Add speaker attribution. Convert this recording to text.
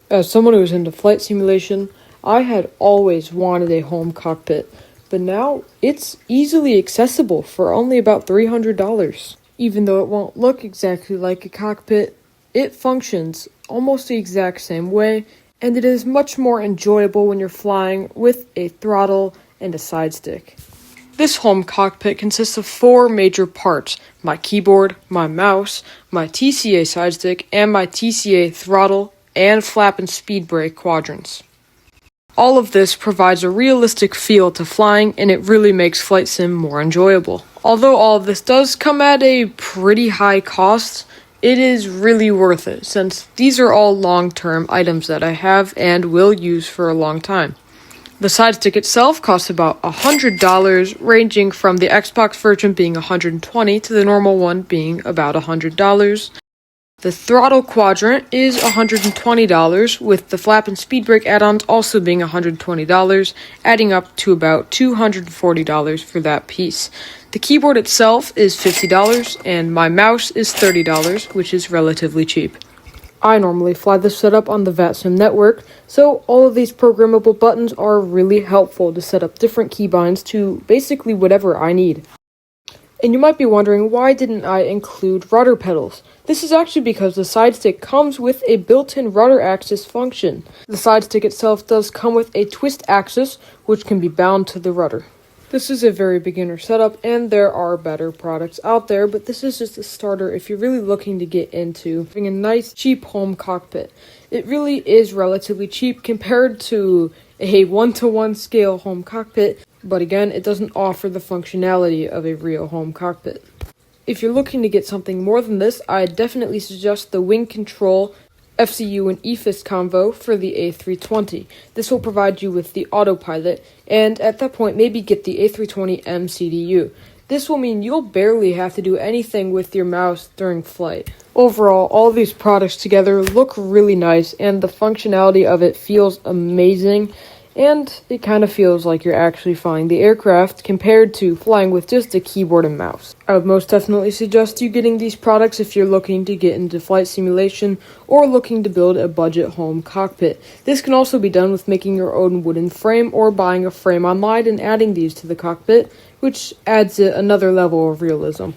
Speaker 1: As someone who is into flight simulation, I had always wanted a home cockpit, but now it's easily accessible for only about $300. Even though it won't look exactly like a cockpit, it functions almost the exact same way, and it is much more enjoyable when you're flying with a throttle and a side stick. This home cockpit consists of 4 major parts: my keyboard, my mouse, my TCA side stick, and my TCA throttle and flap and speed brake quadrants. All of this provides a realistic feel to flying, and it really makes flight sim more enjoyable. Although all of this does come at a pretty high cost, it is really worth it, since these are all long-term items that I have and will use for a long time. The side stick itself costs about $100, ranging from the Xbox version being $120 to the normal one being about $100. The throttle quadrant is $120, with the flap and speed brake add-ons also being $120, adding up to about $240 for that piece. The keyboard itself is $50, and my mouse is $30, which is relatively cheap. I normally fly this setup on the VATSIM network, so all of these programmable buttons are really helpful to set up different keybinds to basically whatever I need. And you might be wondering, why didn't I include rudder pedals? This is actually because the side stick comes with a built-in rudder axis function. The side stick itself does come with a twist axis, which can be bound to the rudder. This is a very beginner setup, and there are better products out there, but this is just a starter if you're really looking to get into having a nice, cheap home cockpit. It really is relatively cheap compared to a 1-to-1 scale home cockpit, but again, it doesn't offer the functionality of a real home cockpit. If you're looking to get something more than this, I definitely suggest the Wing Control FCU and EFIS combo for the A320. This will provide you with the autopilot, and at that point, maybe get the A320M CDU. This will mean you'll barely have to do anything with your mouse during flight. Overall, all these products together look really nice, and the functionality of it feels amazing, and it kind of feels like you're actually flying the aircraft compared to flying with just a keyboard and mouse. I would most definitely suggest you getting these products if you're looking to get into flight simulation or looking to build a budget home cockpit. This can also be done with making your own wooden frame or buying a frame online and adding these to the cockpit, which adds another level of realism.